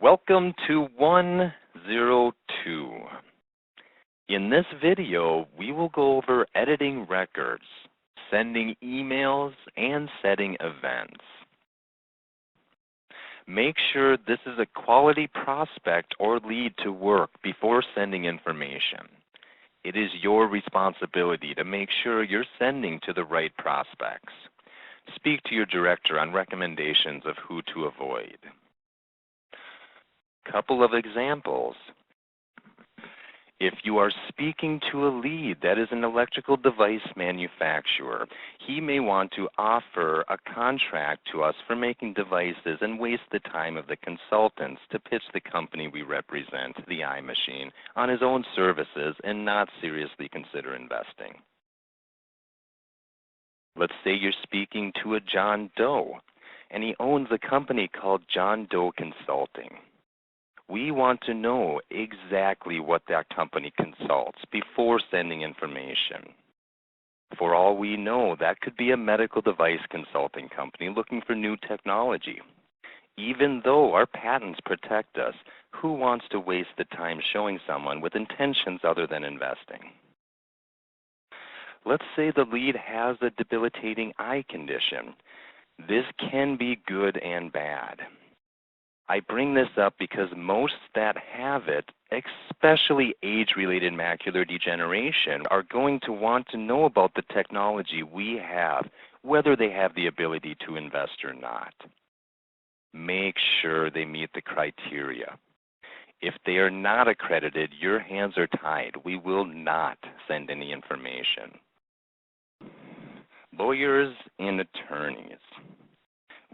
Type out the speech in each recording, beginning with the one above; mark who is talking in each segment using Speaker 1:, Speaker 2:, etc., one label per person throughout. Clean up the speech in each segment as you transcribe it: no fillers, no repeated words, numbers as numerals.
Speaker 1: Welcome to 102. In this video, we will go over editing records, sending emails, and setting events. Make sure this is a quality prospect or lead to work before sending information. It is your responsibility to make sure you're sending to the right prospects. Speak to your director on recommendations of who to avoid. Couple of examples. If you are speaking to a lead that is an electrical device manufacturer, he may want to offer a contract to us for making devices and waste the time of the consultants to pitch the company we represent, the iMachine, on his own services and not seriously consider investing. Let's say you're speaking to a John Doe, and he owns a company called John Doe Consulting. We want to know exactly what that company consults before sending information. For all we know, that could be a medical device consulting company looking for new technology. Even though our patents protect us, who wants to waste the time showing someone with intentions other than investing? Let's say the lead has a debilitating eye condition. This can be good and bad. I bring this up because most that have it, especially age-related macular degeneration, are going to want to know about the technology we have, whether they have the ability to invest or not. Make sure they meet the criteria. If they are not accredited, your hands are tied. We will not send any information. Lawyers and attorneys.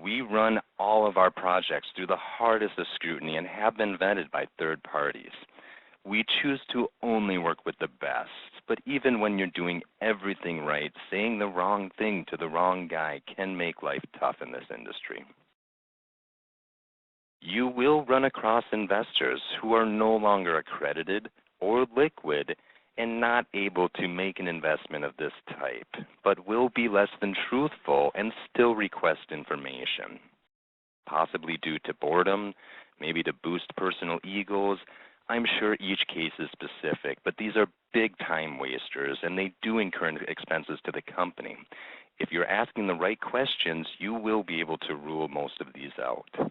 Speaker 1: We run all of our projects through the hardest of scrutiny and have been vetted by third parties. We choose to only work with the best, but even when you're doing everything right, saying the wrong thing to the wrong guy can make life tough in this industry. You will run across investors who are no longer accredited or liquid and not able to make an investment of this type, but will be less than truthful and still request information, possibly due to boredom, maybe to boost personal egos. I'm sure each case is specific, but these are big time wasters and they do incur expenses to the company. If you're asking the right questions, you will be able to rule most of these out.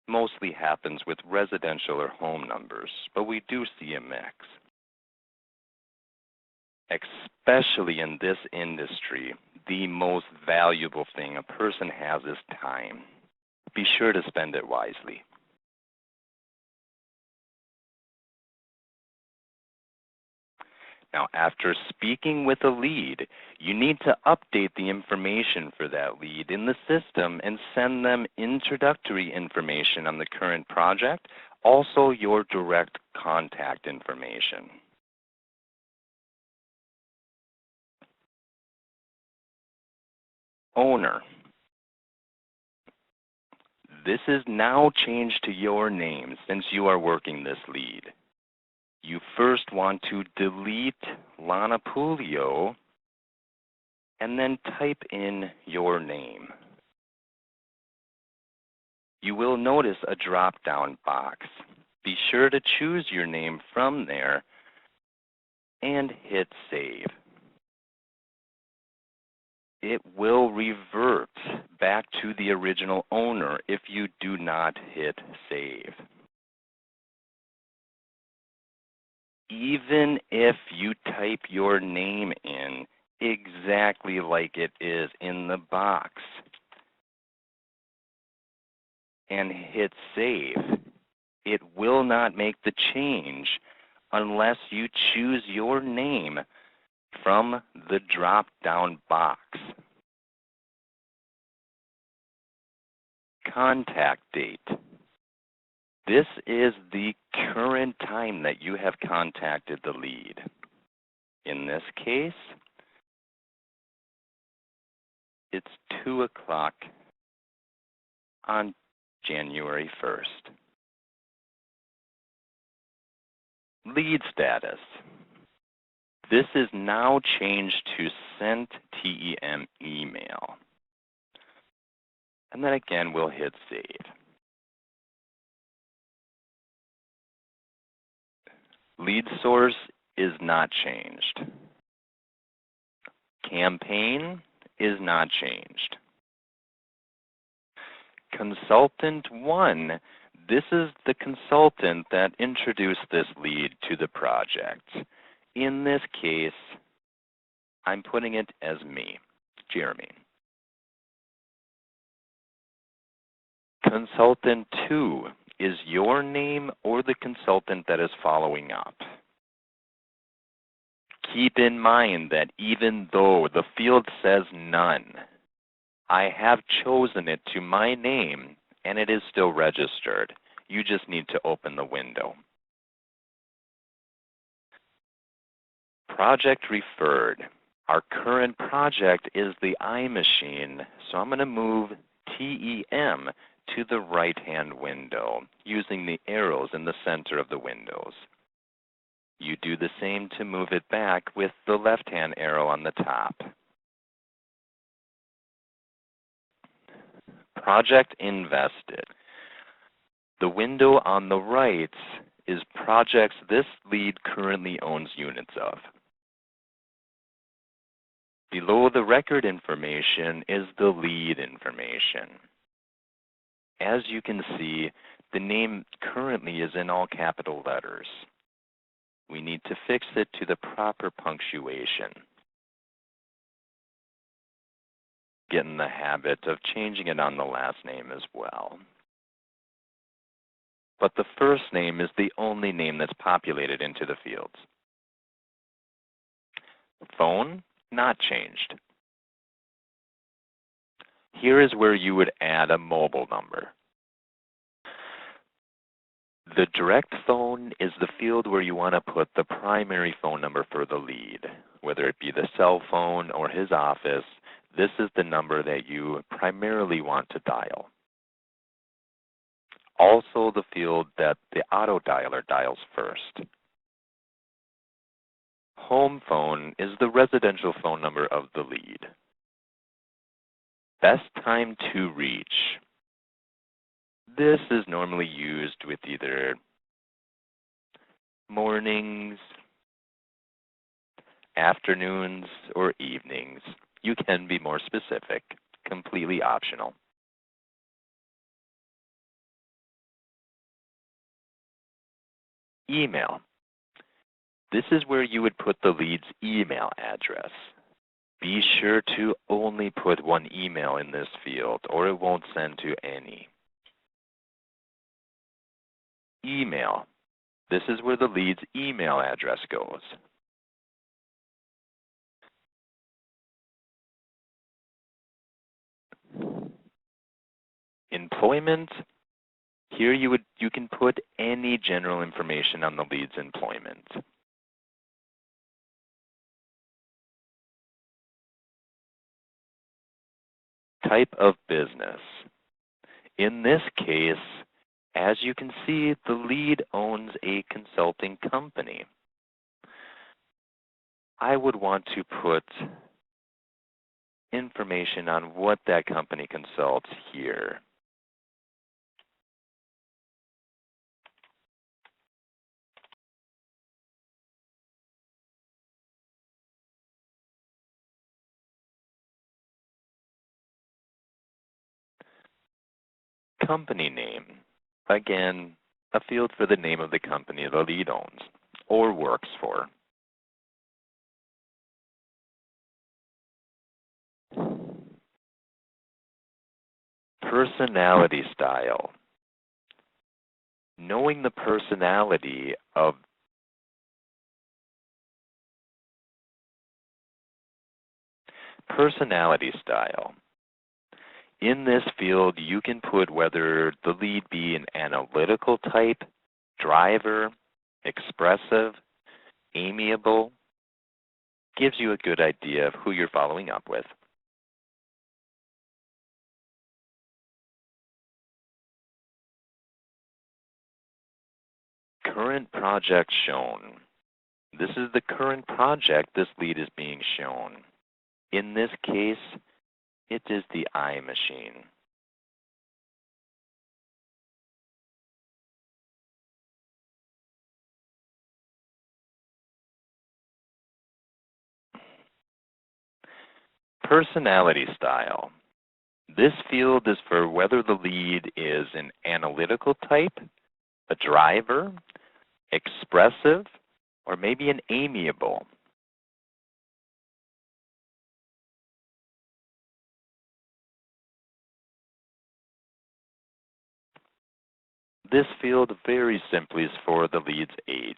Speaker 1: Mostly happens with residential or home numbers, but we do see a mix. Especially in this industry, the most valuable thing a person has is time. Be sure to spend it wisely. Now, after speaking with a lead, you need to update the information for that lead in the system and send them introductory information on the current project, also your direct contact information. Owner. This is now changed to your name since you are working this lead. You first want to delete Lana Pulio and then type in your name. You will notice a drop-down box. Be sure to choose your name from there and hit save. It will revert back to the original owner if you do not hit save. Even if you type your name in exactly like it is in the box and hit save, it will not make the change unless you choose your name from the drop-down box. Contact date. This is the current time that you have contacted the lead. In this case, it's 2 o'clock on January 1st. Lead status. This is now changed to sent TEM email. And then again, we'll hit save. Lead source is not changed. Campaign is not changed. Consultant 1, this is the consultant that introduced this lead to the project. In this case, I'm putting it as me, Jeremy. Consultant 2 is your name or the consultant that is following up. Keep in mind that even though the field says none, I have chosen it to my name and it is still registered. You just need to open the window. Project referred. Our current project is the iMachine, so I'm going to move TEM to the right-hand window using the arrows in the center of the windows. You do the same to move it back with the left-hand arrow on the top. Project invested. The window on the right is projects this lead currently owns units of. Below the record information is the lead information. As you can see, the name currently is in all capital letters. We need to fix it to the proper punctuation. Get in the habit of changing it on the last name as well. But the first name is the only name that's populated into the fields. Phone, not changed. Here is where you would add a mobile number. The direct phone is the field where you want to put the primary phone number for the lead, whether it be the cell phone or his office. This is the number that you primarily want to dial. Also the field that the auto dialer dials first. Home phone is the residential phone number of the lead. Best time to reach. This is normally used with either mornings, afternoons, or evenings. You can be more specific, completely optional. Email. This is where you would put the lead's email address. Be sure to only put one email in this field or it won't send to any. Email. This is where the lead's email address goes. Employment. Here you can put any general information on the lead's employment. Type of business. In this case, as you can see, the lead owns a consulting company. I would want to put information on what that company consults here. Company name. Again, a field for the name of the company the lead owns or works for. Personality style. Knowing the personality of personality style. In this field, you can put whether the lead be an analytical type, driver, expressive, amiable. Gives you a good idea of who you're following up with. Current project shown. This is the current project this lead is being shown. In this case, it is the iMachine. Personality style. This field is for whether the lead is an analytical type, a driver, expressive, or maybe an amiable. This field very simply is for the lead's age.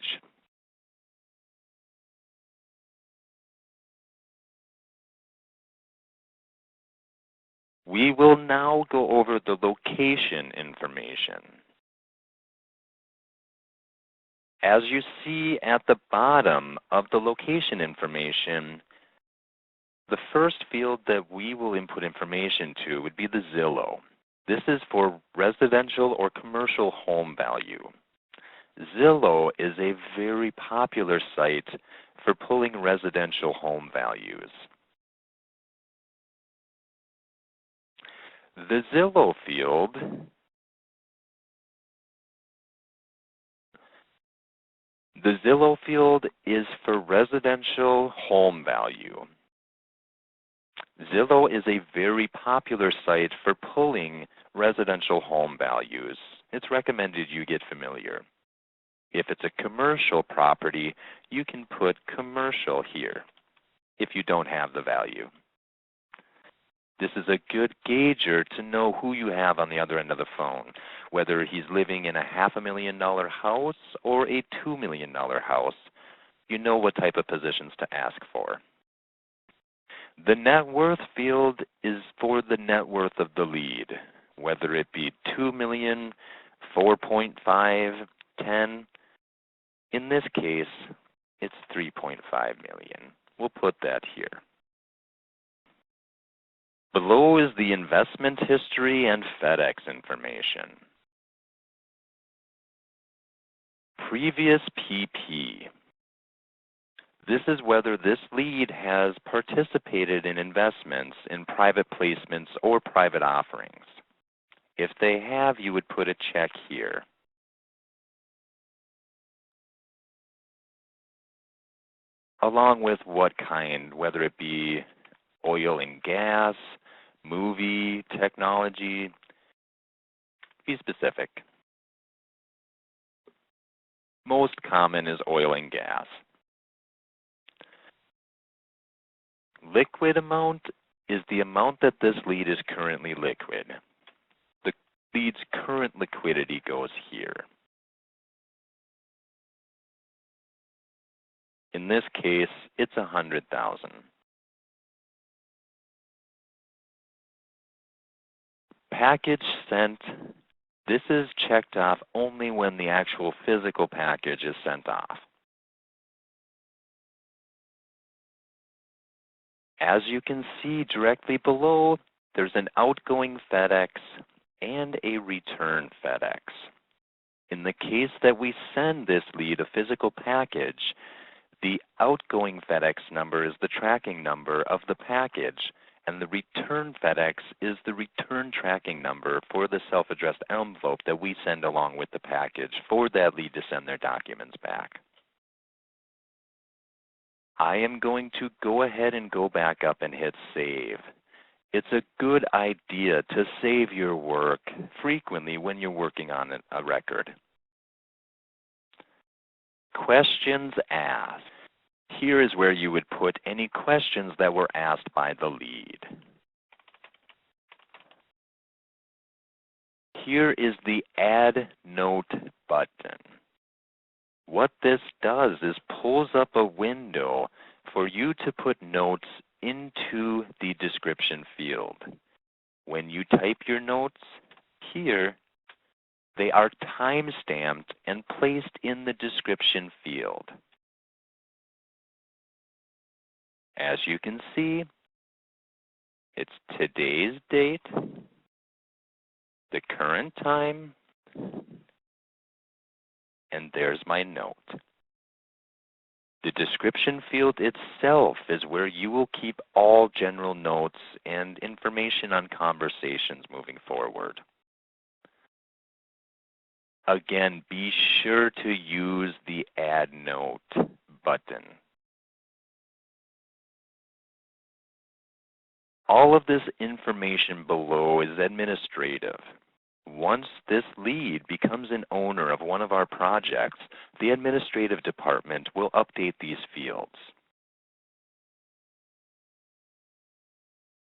Speaker 1: We will now go over the location information. As you see at the bottom of the location information, the first field that we will input information to would be the Zillow. This is for residential or commercial home value. Zillow is a very popular site for pulling residential home values. The Zillow field is for residential home value. Zillow is a very popular site for pulling residential home values. It's recommended you get familiar. If it's a commercial property, you can put commercial here if you don't have the value. This is a good gauger to know who you have on the other end of the phone, whether he's living in a $500,000 house or a $2 million house. You know what type of positions to ask for. The net worth field is for the net worth of the lead, whether it be 2 million, 4.5, 10. In this case, it's 3.5 million. We'll put that here. Below is the investment history and FedEx information. Previous PP. This is whether this lead has participated in investments in private placements or private offerings. If they have, you would put a check here. Along with what kind, whether it be oil and gas, movie, technology, be specific. Most common is oil and gas. Liquid amount is the amount that this lead is currently liquid. The lead's current liquidity goes here. In this case, it's 100,000. Package sent. This is checked off only when the actual physical package is sent off. As you can see directly below, there's an outgoing FedEx and a return FedEx. In the case that we send this lead a physical package, the outgoing FedEx number is the tracking number of the package, and the return FedEx is the return tracking number for the self-addressed envelope that we send along with the package for that lead to send their documents back. I am going to go ahead and go back up and hit save. It's a good idea to save your work frequently when you're working on a record. Questions asked. Here is where you would put any questions that were asked by the lead. Here is the Add Note button. What this does is pulls up a window for you to put notes into the description field. When you type your notes here, they are time-stamped and placed in the description field. As you can see, it's today's date, the current time, and there's my note. The description field itself is where you will keep all general notes and information on conversations moving forward. Again, be sure to use the Add Note button. All of this information below is administrative. Once this lead becomes an owner of one of our projects, the administrative department will update these fields.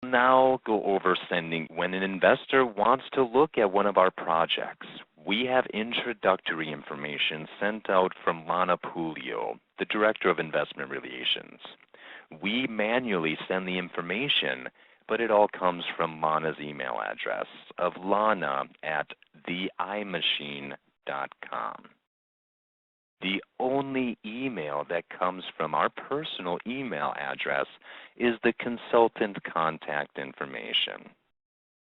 Speaker 1: Now go over sending. When an investor wants to look at one of our projects, we have introductory information sent out from Lana Pulio, the Director of Investment Relations. We manually send the information, but it all comes from Lana's email address of lana@theimachine.com. The only email that comes from our personal email address is the consultant contact information,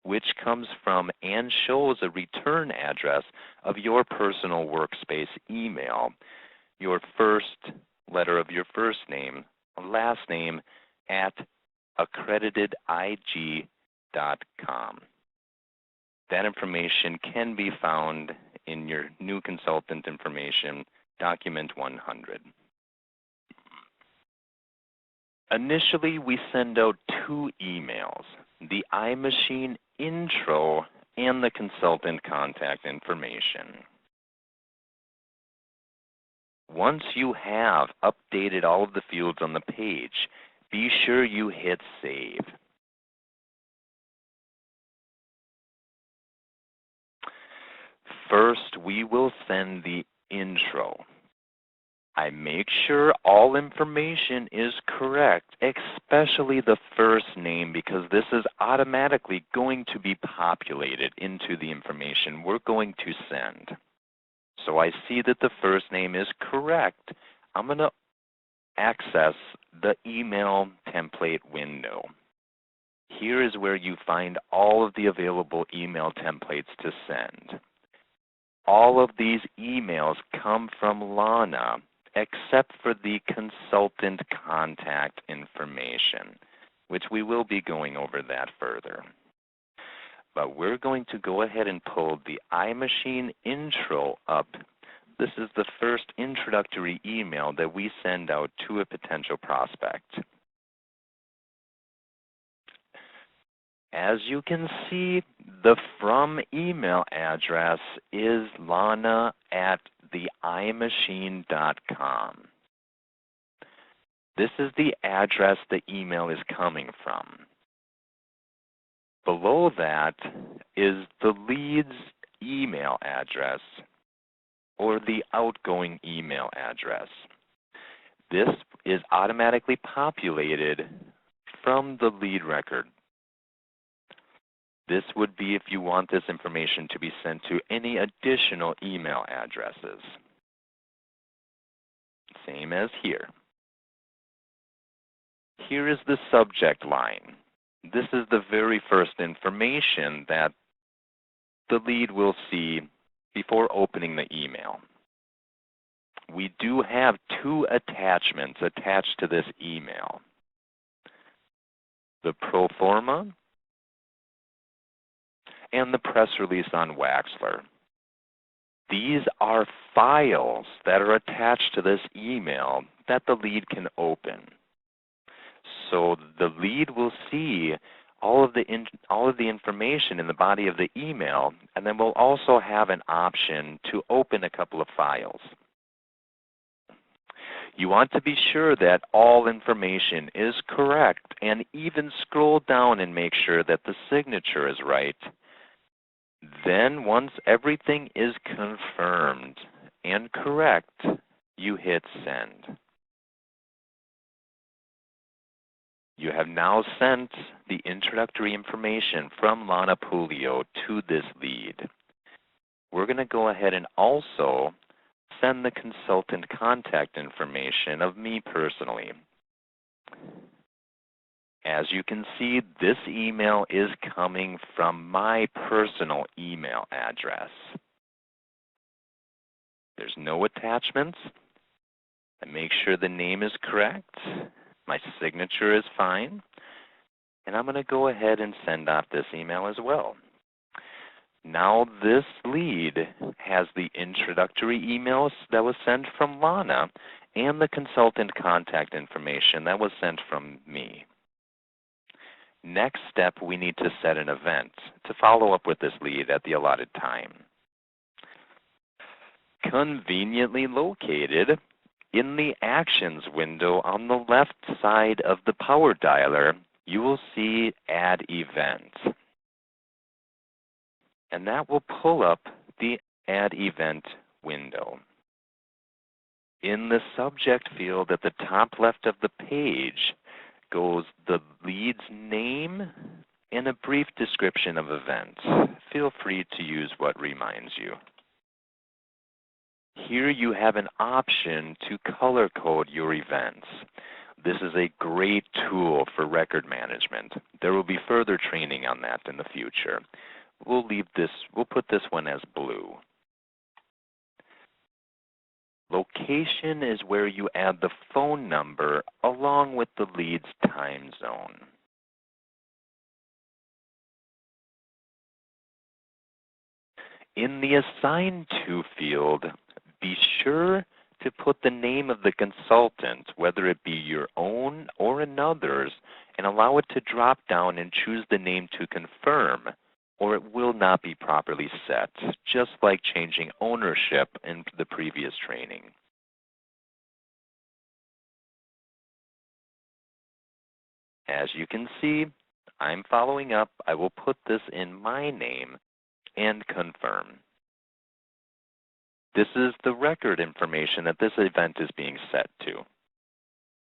Speaker 1: which comes from and shows a return address of your personal workspace email, your first letter of your first name, last name, at accreditedig.com. That information can be found in your new consultant information, document 100. Initially, we send out two emails, the iMachine intro and the consultant contact information. Once you have updated all of the fields on the page, be sure you hit save. First, we will send the intro. I make sure all information is correct, especially the first name, because this is automatically going to be populated into the information we're going to send. So I see that the first name is correct. I'm going to access the email template window. Here is where you find all of the available email templates to send. All of these emails come from Lana, except for the consultant contact information, which we will be going over that further. But we're going to go ahead and pull the iMachine intro up. This is the first introductory email that we send out to a potential prospect. As you can see, the from email address is lana@theimachine.com. This is the address the email is coming from. Below that is the lead's email address or the outgoing email address. This is automatically populated from the lead record. This would be if you want this information to be sent to any additional email addresses. Same as here. Here is the subject line. This is the very first information that the lead will see before opening the email. We do have two attachments attached to this email. The pro forma and the press release on Waxler. These are files that are attached to this email that the lead can open. So the lead will see all of the information in the body of the email, and then we'll also have an option to open a couple of files. You want to be sure that all information is correct, and even scroll down and make sure that the signature is right. Then once everything is confirmed and correct, you hit send. You have now sent the introductory information from Lana Pulio to this lead. We're going to go ahead and also send the consultant contact information of me personally. As you can see, this email is coming from my personal email address. There's no attachments. I make sure the name is correct. My signature is fine. And I'm going to go ahead and send off this email as well. Now this lead has the introductory emails that was sent from Lana and the consultant contact information that was sent from me. Next step, we need to set an event to follow up with this lead at the allotted time. Conveniently located in the Actions window on the left side of the Power Dialer, you will see Add Event. And that will pull up the Add Event window. In the subject field at the top left of the page goes the lead's name and a brief description of events. Feel free to use what reminds you. Here you have an option to color code your events. This is a great tool for record management. There will be further training on that in the future. We'll put this one as blue. Location is where you add the phone number along with the lead's time zone. In the Assign To field, be sure to put the name of the consultant, whether it be your own or another's, and allow it to drop down and choose the name to confirm, or it will not be properly set, just like changing ownership in the previous training. As you can see, I'm following up. I will put this in my name and confirm. This is the record information that this event is being set to.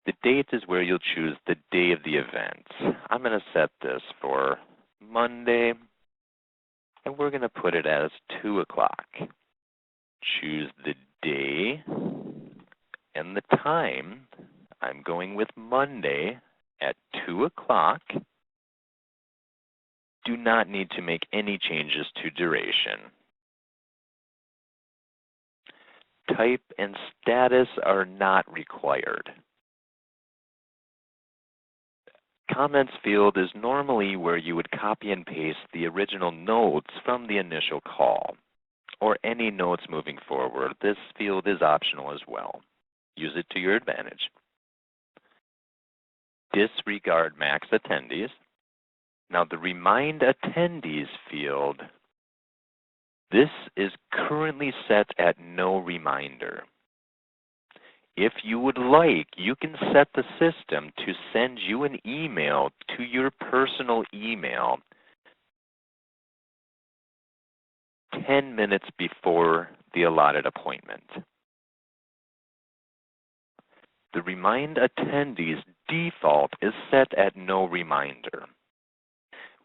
Speaker 1: The date is where you'll choose the day of the event. I'm going to set this for Monday, and we're going to put it as 2 o'clock. Choose the day and the time. I'm going with Monday at 2 o'clock. Do not need to make any changes to duration. Type and status are not required. Comments field is normally where you would copy and paste the original notes from the initial call, or any notes moving forward. This field is optional as well. Use it to your advantage. Disregard max attendees. Now the Remind Attendees field, this is currently set at no reminder. If you would like, you can set the system to send you an email to your personal email 10 minutes before the allotted appointment. The Remind Attendees default is set at no reminder.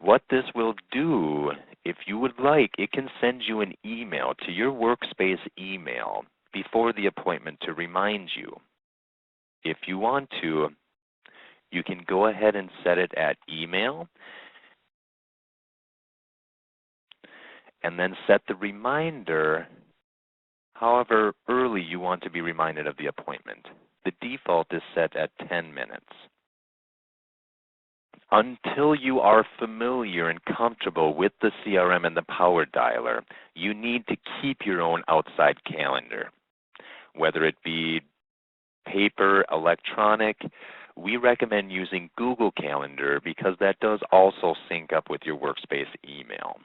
Speaker 1: What this will do, if you would like, it can send you an email to your workspace email before the appointment to remind you. If you want to, you can go ahead and set it at email and then set the reminder however early you want to be reminded of the appointment. The default is set at 10 minutes. Until you are familiar and comfortable with the CRM and the Power Dialer, you need to keep your own outside calendar. Whether it be paper, electronic, we recommend using Google Calendar because that does also sync up with your workspace email.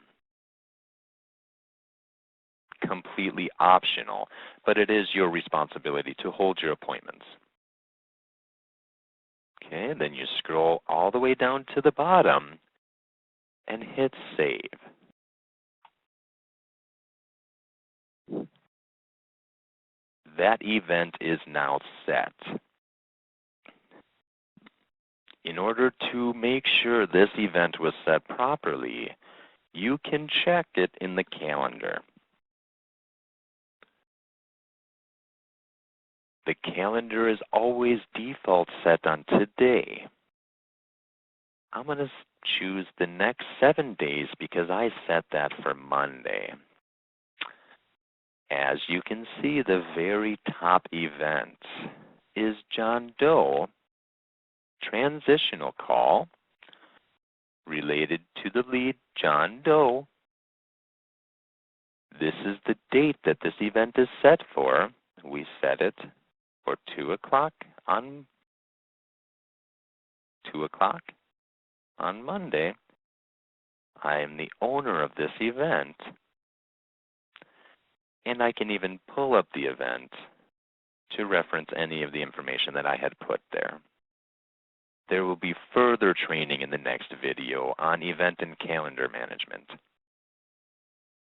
Speaker 1: Completely optional, but it is your responsibility to hold your appointments. Okay, then you scroll all the way down to the bottom and hit Save. That event is now set. In order to make sure this event was set properly, you can check it in the calendar. The calendar is always default set on today. I'm going to choose the next 7 days because I set that for Monday. As you can see, the very top event is John Doe transitional call related to the lead John Doe. This is the date that this event is set for. We set it for 2 o'clock on 2 o'clock. on Monday, I am the owner of this event, and I can even pull up the event to reference any of the information that I had put there. There will be further training in the next video on event and calendar management.